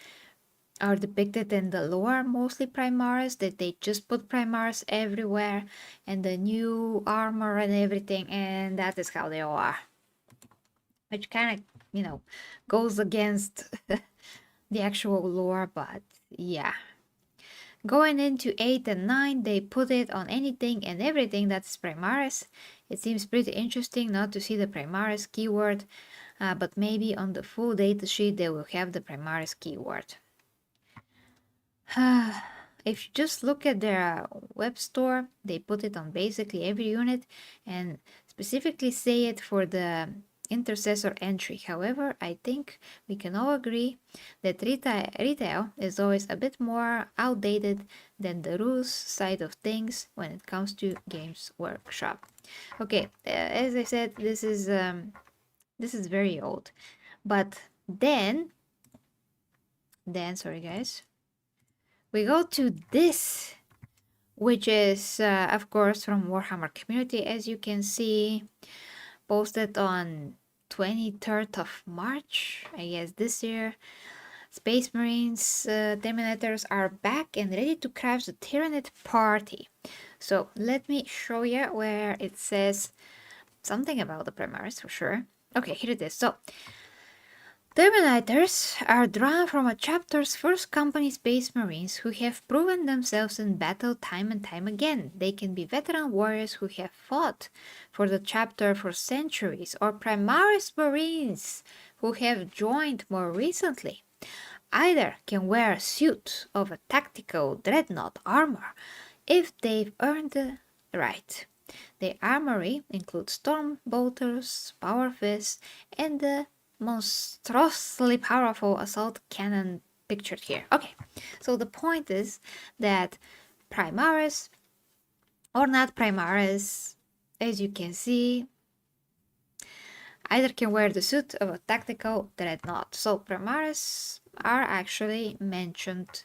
are depicted in the lore, mostly Primaris, that they just put Primaris everywhere and the new armor and everything, and that is how they all are. Which kind of, goes against the actual lore, but yeah. Going into 8 and 9, they put it on anything and everything that's Primaris. It seems pretty interesting not to see the Primaris keyword, but maybe on the full datasheet they will have the Primaris keyword. If you just look at their web store, they put it on basically every unit and specifically say it for the Intercessor entry. However, I think we can all agree that retail is always a bit more outdated than the rules side of things when it comes to Games Workshop. Okay, as I said, this is very old, but then sorry guys, we go to this, which is, of course, from Warhammer community, as you can see, posted on 23rd of March, I guess this year. Space Marines Terminators are back and ready to crash the Tyranid party. So let me show you where it says something about the Primaris for sure. Okay, here it is. So Terminators are drawn from a chapter's first company Space Marines who have proven themselves in battle time and time again. They can be veteran warriors who have fought for the chapter for centuries, or Primaris Marines who have joined more recently. Either can wear a suit of a tactical dreadnought armor if they've earned the right. The armory includes storm bolters, power fists, and the monstrously powerful assault cannon pictured here. Okay, so the point is that Primaris or not Primaris, as you can see, either can wear the suit of a tactical dreadnought. So Primaris are actually mentioned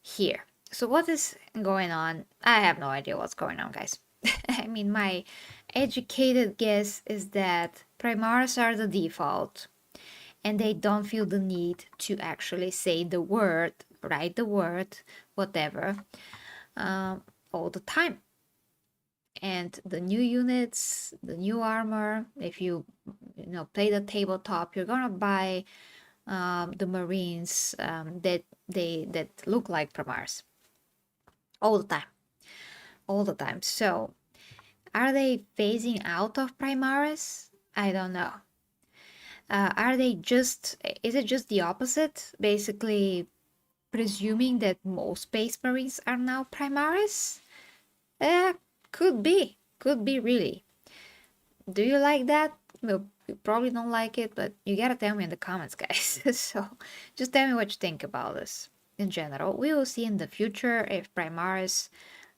here. So what is going on? I have no idea what's going on, guys. I mean, my educated guess is that Primaris are the default and they don't feel the need to actually say the word, write the word, whatever, all the time. And the new units, the new armor, if you play the tabletop, you're gonna buy the Marines that look like Primaris all the time, all the time. So, are they phasing out of Primaris? I don't know. Is it just the opposite? Basically, presuming that most Space Marines are now Primaris? Could be. Could be really. Do you like that? Well, you probably don't like it, but you gotta tell me in the comments, guys. So, just tell me what you think about this in general. We will see in the future if Primaris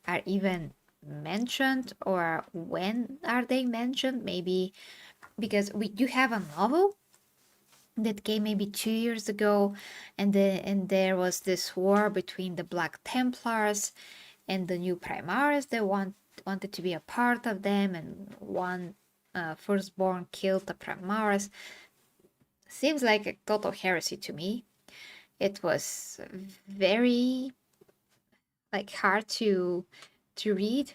are even mentioned or when are they mentioned. Maybe because we do have a novel that came maybe 2 years ago, and there was this war between the Black Templars and the new Primaris that wanted to be a part of them, and one firstborn killed the Primaris. Seems like a total heresy to me. It was very hard to read,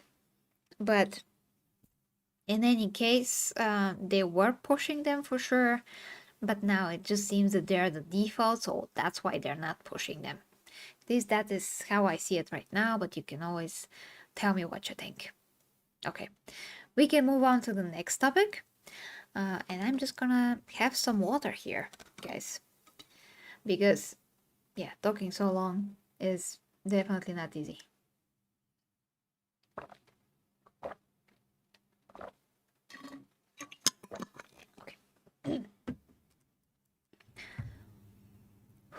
but in any case, they were pushing them for sure. But now it just seems that they're the default, so that's why they're not pushing them. At least that is how I see it right now, but you can always tell me what you think. Okay, we can move on to the next topic. And I'm just gonna have some water here, guys. Because, yeah, talking so long is definitely not easy. Okay.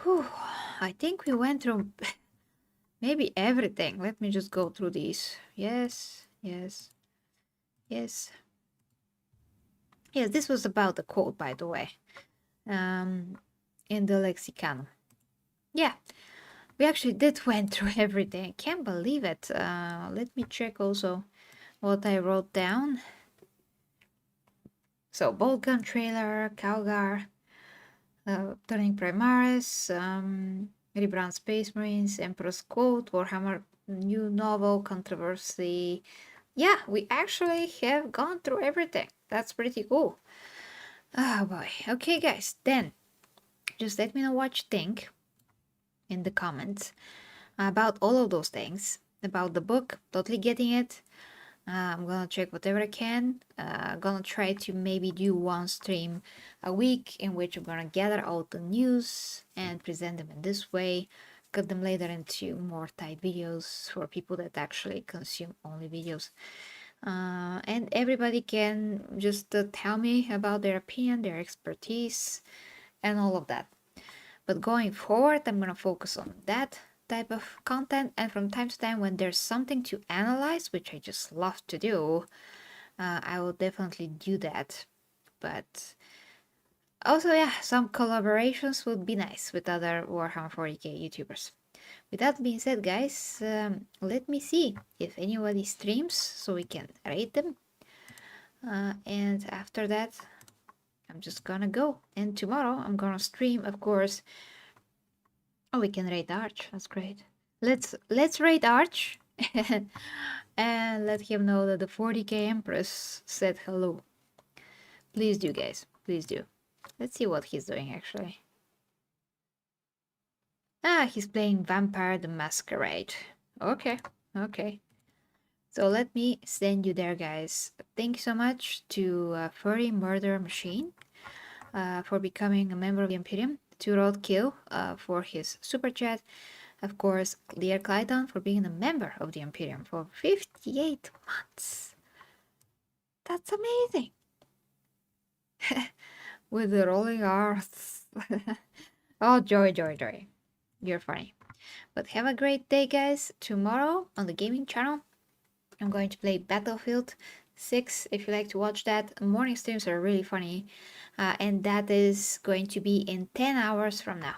Whew, I think we went through maybe everything. Let me just go through these. Yes, yes, yes. Yes, this was about the quote, by the way, in the lexicon. Yeah, we actually did went through everything. I can't believe it. Let me check also what I wrote down. So, Boltgun trailer, Calgar, turning Primaris, Rebrand Space Marines, Emperor's Quote, Warhammer new novel, controversy. Yeah, we actually have gone through everything. That's pretty cool. Oh boy. Okay, guys, then just let me know what you think in the comments about all of those things. About the book, totally getting it. I'm gonna check whatever I can. Gonna try to maybe do one stream a week in which I'm gonna gather all the news and present them in this way. Cut them later into more tight videos for people that actually consume only videos. And everybody can just tell me about their opinion, their expertise, and all of that. But going forward, I'm gonna focus on that type of content, and from time to time when there's something to analyze, which I just love to do, I will definitely do that. But also, yeah, some collaborations would be nice with other Warhammer 40k YouTubers. with that being said, guys, let me see if anybody streams so we can rate them. And after that, I'm just gonna go. And tomorrow I'm gonna stream, of course. Oh, we can rate Arch. That's great. Let's rate Arch. And let him know that the 40K Empress said hello. Please do, guys. Please do. Let's see what he's doing, actually. Ah, he's playing Vampire the Masquerade. Okay, okay. So let me send you there, guys. Thank you so much to Furry Murder Machine for becoming a member of the Imperium. To Roadkill for his super chat. Of course, Clear Clyton for being a member of the Imperium for 58 months. That's amazing. With the rolling R's. Oh, joy, joy, joy. You're funny. But have a great day, guys. Tomorrow on the gaming channel, I'm going to play Battlefield 6. If you like to watch that, morning streams are really funny. And that is going to be in 10 hours from now.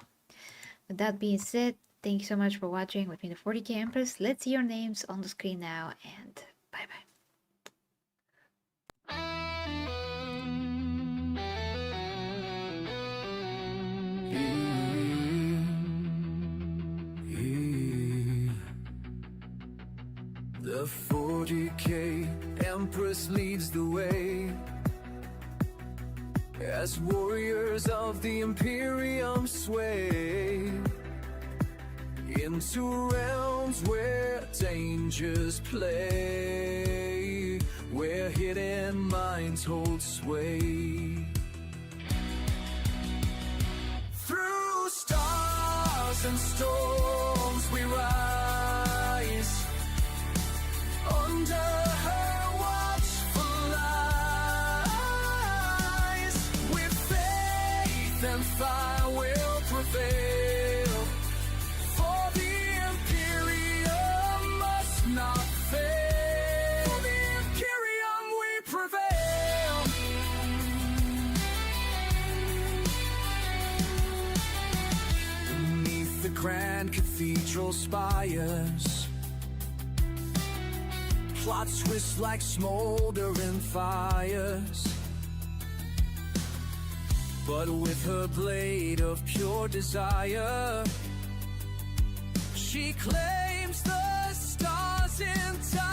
With that being said, thank you so much for watching with me, the 40K Empress. Let's see your names on the screen now, and bye-bye. The 40K Empress leads the way as warriors of the Imperium sway into realms where dangers play, where hidden minds hold sway. Through stars and storms we rise, under her watchful eyes, with faith and fire will prevail, for the Imperium must not fail. For the Imperium we prevail. Beneath the grand cathedral spires, plots twist like smoldering fires, but with her blade of pure desire, she claims the stars in time.